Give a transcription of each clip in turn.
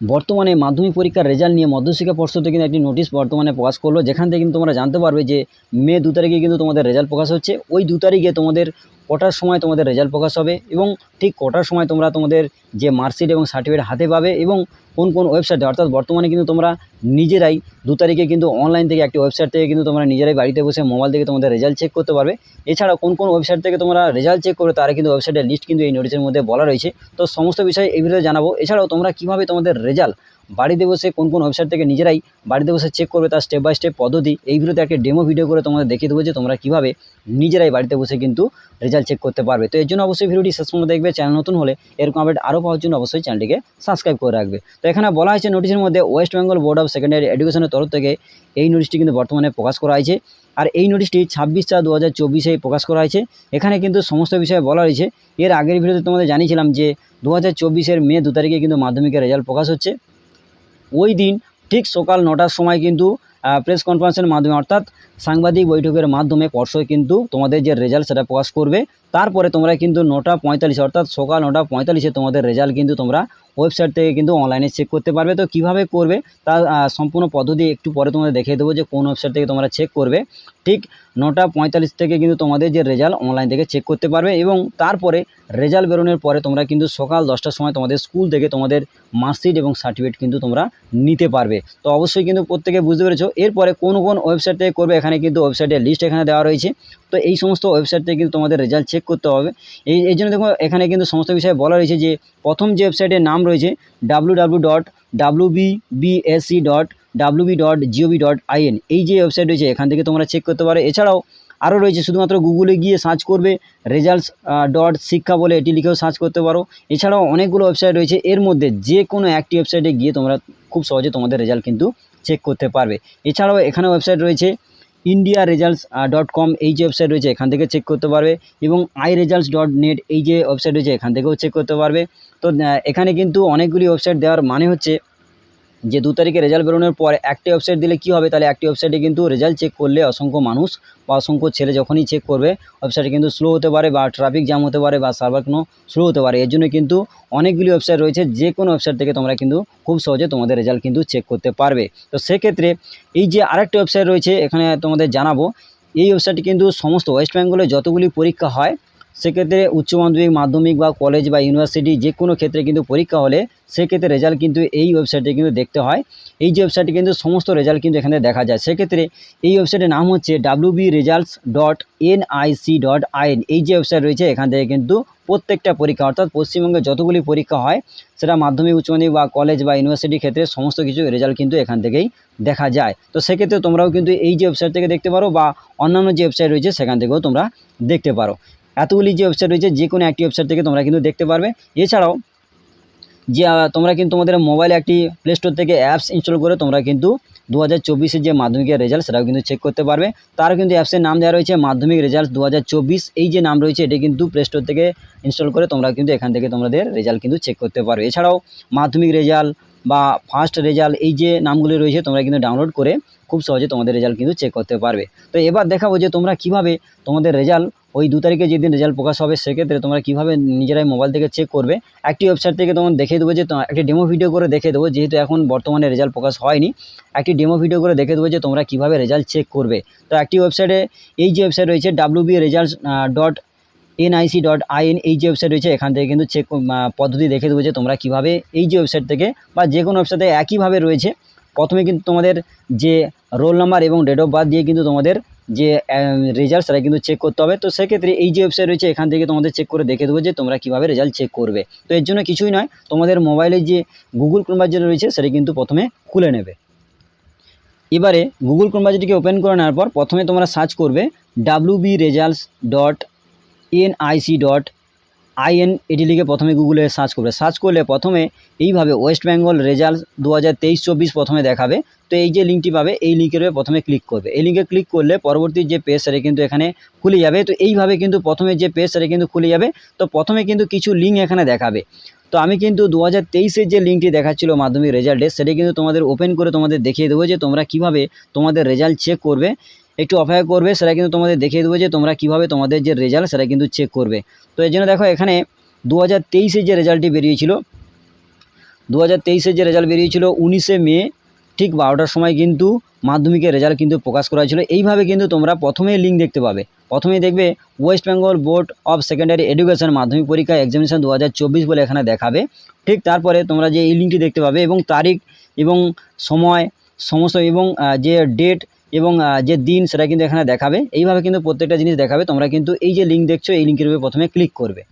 বর্তমানে মাধ্যমিক পরীক্ষার রেজাল্ট নিয়ে মধ্যশিক্ষা পর্ষদ থেকে কিন্তু একটি নোটিশ বর্তমানে প্রকাশ করলো, যেখান থেকে কিন্তু তোমরা জানতে পারবে যে মে 2 তারিখে কিন্তু তোমাদের রেজাল্ট প্রকাশ হচ্ছে। ওই 2 তারিখে তোমাদের কটার সময় তোমাদের রেজাল্ট প্রকাশ হবে এবং ঠিক কটার সময় তোমরা তোমাদের যে মার্কশিট এবং সার্টিফিকেট হাতে পাবে এবং কোন কোন ওয়েবসাইটে, অর্থাৎ বর্তমানে কিন্তু তোমরা নিজেরাই 2 তারিখে কিন্তু অনলাইন থেকে একটি ওয়েবসাইট থেকে কিন্তু তোমরা নিজেরাই বাড়িতে বসে মোবাইল থেকে তোমাদের রেজাল্ট চেক করতে পারবে। এছাড়া কোন কোন ওয়েবসাইট থেকে তোমরা রেজাল্ট চেক করবে তারা কিন্তু ওয়েবসাইটের লিস্ট কিন্তু এই নোটিশের মধ্যে বলা রয়েছে। তো সমস্ত বিষয় এই ভিডিওতে জানাবো। এছাড়াও তোমরা কীভাবে তোমাদের রেজাল্ট বাড়িতে বসে কোন কোন ওয়েবসাইট থেকে নিজেরাই বাড়িতে বসে চেক করবে তার স্টেপ বাই স্টেপ পদ্ধতি এই ভিডিওতে একটা ডেমো ভিডিও করে তোমাদের দেখিয়ে দেবো যে তোমরা কীভাবে নিজেরাই বাড়িতে বসে কিন্তু রেজাল্ট চেক করতে পারবে। তো এর জন্য অবশ্যই ভিডিওটি শেষ পর্যন্ত দেখবে। চ্যানেল নতুন হলে এরকম আপডেট আরও পাওয়ার জন্য অবশ্যই চ্যানেলটিকে সাবস্ক্রাইব করে রাখবে। তো এখানে বলা হয়েছে নোটিশের মধ্যে West Bengal board of secondary এডুকেশনের তরফ থেকে এই নোটিশটি কিন্তু বর্তমানে প্রকাশ করা হয়েছে। আর এই নোটিশটি 26/4/2024 প্রকাশ করা হয়েছে। এখানে কিন্তু সমস্ত বিষয়ে বলা হয়েছে। এর আগের ভিডিওতে তোমাদের জানিয়েছিলাম যে 2024 মে 2 তারিখে কিন্তু মাধ্যমিকের রেজাল্ট প্রকাশ হচ্ছে। ওই দিন ঠিক সকাল 9টার সময় কিন্তু প্রেস কনফারেন্সের মাধ্যমে, অর্থাৎ সাংবাদিক বৈঠকের মাধ্যমে পর্ষদ কিন্তু তোমাদের যে রেজাল্ট সেটা প্রকাশ করবে। তারপরে তোমরা কিন্তু 9:45 অর্থাৎ সকাল 9:45 তোমাদের রেজাল্ট কিন্তু তোমরা ওয়েবসাইট থেকে কিন্তু অনলাইনে চেক করতে পারবে। তো কীভাবে করবে তার সম্পূর্ণ পদ্ধতি একটু পরে তোমাদের দেখিয়ে দেবো যে কোন ওয়েবসাইট থেকে তোমরা চেক করবে। ঠিক 9:45 থেকে কিন্তু তোমাদের যে রেজাল্ট অনলাইন থেকে চেক করতে পারবে এবং তারপরে রেজাল্ট বেরোনোর পরে তোমরা কিন্তু সকাল 10টার সময় তোমাদের স্কুল থেকে তোমাদের মার্কশিট এবং সার্টিফিকেট কিন্তু তোমরা নিতে পারবে। তো অবশ্যই কিন্তু প্রত্যেকে বুঝতে পেরেছো। এরপরে কোন কোন ওয়েবসাইট থেকে করবে এখানে কিন্তু ওয়েবসাইটের লিস্ট এখানে দেওয়া রয়েছে। তো এই সমস্ত ওয়েবসাইট থেকে কিন্তু তোমাদের রেজাল্ট চেক করতে হবে। এই জন্য দেখো এখানে কিন্তু সমস্ত বিষয়ে বলা রয়েছে যে প্রথম যে ওয়েবসাইটের নাম রয়েছে www.wbsc.wb.gov.in, এই যে ওয়েবসাইট রয়েছে এখান থেকে তোমরা চেক করতে পারো। এছাড়াও আরও রয়েছে, শুধুমাত্র গুগলে গিয়ে সার্চ করবে রেজাল্টস শিক্ষা বলে এটি লিখেও সার্চ করতে পারো। এছাড়াও অনেকগুলো ওয়েবসাইট রয়েছে, এর মধ্যে যে কোনো একটি ওয়েবসাইটে গিয়ে তোমরা খুব সহজে তোমাদের রেজাল্ট কিন্তু চেক করতে পারবে। এছাড়াও এখানে ওয়েবসাইট রয়েছে indiaresults.com, এই যে ওয়েবসাইট রয়েছে এখান থেকে চেক করতে পারবে এবং iresults.net, এই যে ওয়েবসাইট রয়েছে এখান থেকেও চেক করতে পারবে। তো এখানে কিন্তু অনেকগুলি ওয়েবসাইট দেওয়ার মানে হচ্ছে যে 2 তারিখে রেজাল্ট বেরোনোর পর একটি ওয়েবসাইট দিলে কী হবে, তাহলে একটি ওয়েবসাইটে কিন্তু রেজাল্ট চেক করলে অসংখ্য মানুষ বা অসংখ্য ছেলে যখনই চেক করবে ওয়েবসাইটে কিন্তু স্লো হতে পারে বা ট্রাফিক জ্যাম হতে পারে বা সার্ভার কোনো স্লো হতে পারে। এর জন্য কিন্তু অনেকগুলি ওয়েবসাইট রয়েছে, যে কোনো ওয়েবসাইট থেকে তোমরা কিন্তু খুব সহজে তোমাদের রেজাল্ট কিন্তু চেক করতে পারবে। তো সেক্ষেত্রে এই যে আরেকটি ওয়েবসাইট রয়েছে এখানে তোমাদের জানাবো, এই ওয়েবসাইটটি কিন্তু সমস্ত ওয়েস্ট বেঙ্গলে যতগুলি পরীক্ষা হয় সেক্ষেত্রে উচ্চ মাধ্যমিক, মাধ্যমিক বা কলেজ বা ইউনিভার্সিটি যে কোনো ক্ষেত্রে কিন্তু পরীক্ষা হলে সেক্ষেত্রে রেজাল্ট কিন্তু এই ওয়েবসাইটে কিন্তু দেখতে হয়। এই যে ওয়েবসাইটে কিন্তু সমস্ত রেজাল্ট কিন্তু এখানে দেখা যায়। সেক্ষেত্রে এই ওয়েবসাইটের নাম হচ্ছে wbresults.nic.in, এই যে ওয়েবসাইট রয়েছে এখান থেকে কিন্তু প্রত্যেকটা পরীক্ষা, অর্থাৎ পশ্চিমবঙ্গে যতগুলি পরীক্ষা হয় সেটা মাধ্যমিক, উচ্চ মাধ্যমিক বা কলেজ বা ইউনিভার্সিটির ক্ষেত্রে সমস্ত কিছু রেজাল্ট কিন্তু এখান থেকেই দেখা যায়। তো সেক্ষেত্রে তোমরাও কিন্তু এই যে ওয়েবসাইট থেকে দেখতে পারো বা অন্যান্য যে ওয়েবসাইট রয়েছে সেখান থেকেও তোমরা দেখতে পারো। এতগুলি যে ওয়েবসাইট রয়েছে যে কোনো একটি ওয়েবসাইট থেকে তোমরা কিন্তু দেখতে পারবে। এছাড়াও যে তোমরা কিন্তু তোমাদের মোবাইলে একটি প্লে স্টোর থেকে অ্যাপস ইনস্টল করে তোমরা কিন্তু 2024 যে মাধ্যমিকের রেজাল্ট সেটাও কিন্তু চেক করতে পারবে। তারও কিন্তু অ্যাপসের নাম দেওয়া রয়েছে মাধ্যমিক রেজাল্ট 2024, এই যে নাম রয়েছে এটি কিন্তু প্লে স্টোর থেকে ইনস্টল করে তোমরা কিন্তু এখান থেকে তোমাদের রেজাল্ট কিন্তু চেক করতে পারবে। এছাড়াও মাধ্যমিক রেজাল্ট বা ফার্স্ট রেজাল্ট, এই যে নামগুলি রয়েছে তোমরা কিন্তু ডাউনলোড করে খুব সহজে তোমাদের রেজাল্ট কিন্তু চেক করতে পারবে। তো এবার দেখাবো যে তোমরা কীভাবে তোমাদের রেজাল্ট ওই 2 তারিখে যেদিন রেজাল্ট প্রকাশ হবে সেক্ষেত্রে তোমরা কীভাবে নিজেরাই মোবাইল থেকে চেক করবে। একটি ওয়েবসাইট থেকে তোমার দেখিয়ে দেবো যে একটি ডেমো ভিডিও করে দেখিয়ে দেবো, যেহেতু এখন বর্তমানে রেজাল্ট প্রকাশ হয়নি, একটি ডেমো ভিডিও করে দেখিয়ে দেবো যে তোমরা কীভাবে রেজাল্ট চেক করবে। তো একটি ওয়েবসাইটে, এই যে ওয়েবসাইট রয়েছে wbresults.nic.in, এই যে ওয়েবসাইট রয়েছে এখান থেকে কিন্তু চেক পদ্ধতি দেখিয়ে দেবো যে তোমরা কীভাবে এই যে ওয়েবসাইট থেকে বা যে কোনো ওয়েবসাইটে একইভাবে রয়েছে। প্রথমে কিন্তু তোমাদের যে রোল নাম্বার এবং ডেট অফ বার্থ দিয়ে কিন্তু তোমাদের যে রেজাল্ট সেটা কিন্তু চেক করতে হবে। তো সেক্ষেত্রে এই যে ওয়েবসাইট রয়েছে এখান থেকে তোমাদের চেক করে দেখে দেবো যে তোমরা কীভাবে রেজাল্ট চেক করবে। তো এর জন্য কিছুই নয়, তোমাদের মোবাইলে যে গুগল ক্রোম ব্রাউজার রয়েছে সেটা কিন্তু প্রথমে খুলে নেবে। এবারে গুগল ক্রোম ব্রাউজারটিকে ওপেন করে নেওয়ার পর প্রথমে তোমরা সার্চ করবে wbresults.nic.in, এটি লিখে প্রথমে গুগলে সার্চ করবে। সার্চ করলে প্রথমে এইভাবে ওয়েস্ট বেঙ্গল রেজাল্ট 2023-24 প্রথমে দেখাবে। তো এই যে লিঙ্কটি পাবে এই লিঙ্কের প্রথমে ক্লিক করবে। এই লিঙ্কে ক্লিক করলে পরবর্তী যে পেজ সেটা কিন্তু এখানে খুলে যাবে। তো এইভাবে কিন্তু প্রথমে যে পেজ সেটা কিন্তু খুলে যাবে। তো প্রথমে কিন্তু কিছু লিঙ্ক এখানে দেখাবে। তো আমি কিন্তু 2023-এর যে লিঙ্কটি দেখাচ্ছিল মাধ্যমিক রেজাল্টে সেটা কিন্তু তোমাদের ওপেন করে তোমাদের দেখিয়ে দেবো যে তোমরা কীভাবে তোমাদের রেজাল্ট চেক করবে। একটু অপেক্ষা করবে, সেটা কিন্তু তোমাদের দেখিয়ে দেবো যে তোমরা কীভাবে তোমাদের যে রেজাল্ট সেটা কিন্তু চেক করবে। তো এই জন্য দেখো এখানে 2023-এর যে রেজাল্টটি বেরিয়েছিল 2023-এর যে রেজাল্ট বেরিয়েছিল 19শে মে ঠিক 12টার সময় কিন্তু মাধ্যমিকের রেজাল্ট কিন্তু প্রকাশ করা হয়েছিল। এইভাবে কিন্তু তোমরা প্রথমেই লিঙ্ক দেখতে পাবে, প্রথমেই দেখবে West Bengal board of secondary education মাধ্যমিক পরীক্ষা এক্সামিনেশন 2024 বলে এখানে দেখাবে। ঠিক তারপরে তোমরা যে এই লিঙ্কটি দেখতে পাবে এবং তারিখ এবং সময় সমস্ত এবং যে ডেট এবং যে দিন সেটা কিন্তু এখানে দেখাবে। এইভাবে কিন্তু প্রত্যেকটা জিনিস দেখাবে। তোমরা কিন্তু এই যে লিঙ্ক দেখছো এই লিঙ্কের উপরে প্রথমে ক্লিক করবে।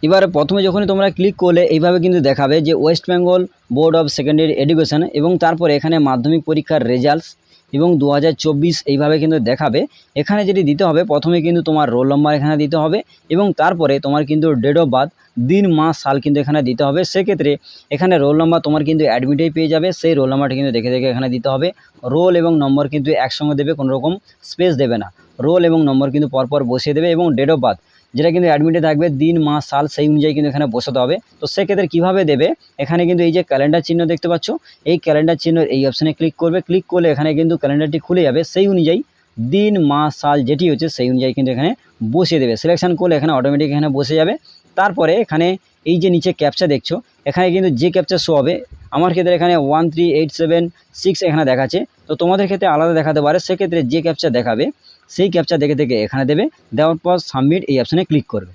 এবারে প্রথমে যখনই তোমরা ক্লিক করলে এইভাবে কিন্তু দেখাবে যে West Bengal board of secondary education এবং তারপরে এখানে মাধ্যমিক পরীক্ষার রেজাল্টস এবং 2024 এইভাবে কিন্তু দেখাবে। এখানে যেটি দিতে হবে প্রথমে কিন্তু তোমার রোল নম্বর এখানে দিতে হবে এবং তারপরে তোমার কিন্তু ডেট অফ বার্থ দিন মাস সাল কিন্তু এখানে দিতে হবে। সেক্ষেত্রে এখানে রোল নম্বর তোমার কিন্তু অ্যাডমিটেই পেয়ে যাবে, সেই রোল নম্বরটা কিন্তু দেখে দেখে এখানে দিতে হবে। রোল এবং নম্বর কিন্তু একসঙ্গে দেবে, কোনো রকম স্পেস দেবে না। রোল এবং নম্বর কিন্তু পরপর বসিয়ে দেবে এবং ডেট অফ বার্থ যেটা কিন্তু অ্যাডমিটে থাকবে দিন মাস সাল সেই অনুযায়ী কিন্তু এখানে বসাতে হবে। তো সেক্ষেত্রে কীভাবে দেবে, এখানে কিন্তু এই যে ক্যালেন্ডার চিহ্ন দেখতে পাচ্ছ, এই ক্যালেন্ডার চিহ্নের এই অপশানে ক্লিক করবে। ক্লিক করলে এখানে কিন্তু ক্যালেন্ডারটি খুলে যাবে, সেই অনুযায়ী দিন মাস সাল যেটি হচ্ছে সেই অনুযায়ী কিন্তু এখানে বসিয়ে দেবে। সিলেকশন করলে এখানে অটোমেটিক এখানে বসে যাবে। তারপরে এখানে এই যে নিচে ক্যাপচা দেখছো, এখানে কিন্তু যে ক্যাপচা শো হবে, আমার ক্ষেত্রে এখানে 13876 এখানে দেখাচ্ছে, তো তোমাদের ক্ষেত্রে আলাদা দেখাতে পারে। সেক্ষেত্রে যে ক্যাপচা দেখাবে সেই ক্যাপচা দেখে দেখে এখানে দেবে, দেওয়ার পর সাবমিট এই অপশানে ক্লিক করবে।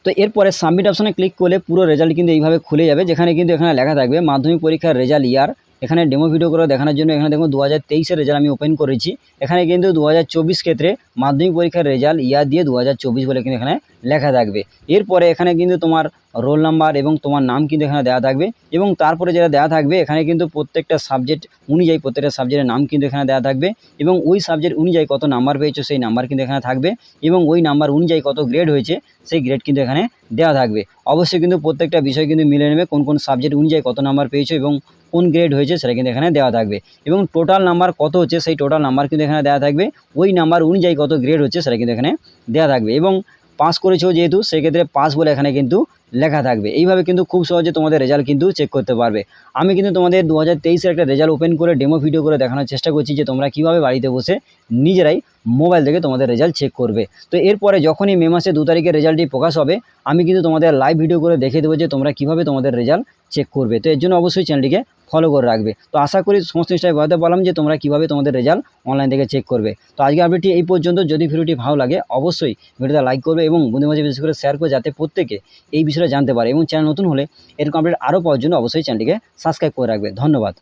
তো এরপরে সাবমিট অপশানে ক্লিক করলে পুরো রেজাল্ট কিন্তু এইভাবে খুলে যাবে, যেখানে কিন্তু এখানে লেখা থাকবে মাধ্যমিক পরীক্ষার রেজাল্ট ইয়ার। এখানে ডেমো ভিডিও করে দেখানোর জন্য এখানে দেখুন 2023-এর রেজাল্ট আমি ওপেন করেছি। এখানে কিন্তু 2024 ক্ষেত্রে মাধ্যমিক পরীক্ষার রেজাল্ট ইয়ার দিয়ে 2024 বলে কিন্তু এখানে লেখা থাকবে। এরপরে এখানে কিন্তু তোমার রোল নাম্বার এবং তোমার নাম কিন্তু এখানে দেওয়া থাকবে এবং তারপরে যেটা দেওয়া থাকবে এখানে কিন্তু প্রত্যেকটা সাবজেক্ট অনুযায়ী প্রত্যেকটা সাবজেক্টের নাম কিন্তু এখানে দেওয়া থাকবে এবং ওই সাবজেক্ট অনুযায়ী কত নাম্বার পেয়েছো সেই নাম্বার কিন্তু এখানে থাকবে এবং ওই নাম্বার অনুযায়ী কত গ্রেড হয়েছে সেই গ্রেড কিন্তু এখানে দেওয়া থাকবে। অবশ্যই কিন্তু প্রত্যেকটা বিষয় কিন্তু মিলে নেবে, কোন কোন সাবজেক্ট অনুযায়ী কত নাম্বার পেয়েছো এবং কোন গ্রেড হয়েছে সেটা কিন্তু এখানে দেওয়া থাকবে এবং টোটাল নাম্বার কত হচ্ছে সেই টোটাল নাম্বার কিন্তু এখানে দেওয়া থাকবে। ওই নাম্বার অনুযায়ী কত গ্রেড হচ্ছে সেটা কিন্তু এখানে দেওয়া থাকবে এবং পাস করেছো যেহেতু সেক্ষেত্রে পাস বলে এখানে কিন্তু লেখা থাকবে। এইভাবে কিন্তু খুব সহজে তোমাদের রেজাল্ট কিন্তু চেক করতে পারবে। আমি কিন্তু তোমাদের 2023-এর একটা রেজাল্ট ওপেন করে ডেমো ভিডিও করে দেখানোর চেষ্টা করছি যে তোমরা কীভাবে বাড়িতে বসে নিজেরাই মোবাইল থেকে তোমাদের রেজাল্ট চেক করবে। তো এরপরে যখনই মে মাসে 2 তারিখের রেজাল্টটি প্রকাশ হবে আমি কিন্তু তোমাদের লাইভ ভিডিও করে দেখিয়ে দেবো যে তোমরা কীভাবে তোমাদের রেজাল্ট চেক করবে। তো এর জন্য অবশ্যই চ্যানেলটিকে ফলো করে রাখবে। তো আশা করি সমস্ত জিনিসটাই বলতে পারলাম যে তোমরা কীভাবে তোমাদের রেজাল্ট অনলাইন থেকে চেক করবে। তো আজকে আপডেটটি এই পর্যন্ত। যদি ভিডিওটি ভালো লাগে অবশ্যই ভিডিওটা লাইক করবে এবং বন্ধুদের মাঝে বিশেষ করে শেয়ার করে যাতে প্রত্যেকে এই বিষয়টা জানতে পারে এবং চ্যানেল নতুন হলে এরকম আপডেট আরও পাওয়ার জন্য অবশ্যই চ্যানেলটিকে সাবস্ক্রাইব করে রাখবে। ধন্যবাদ।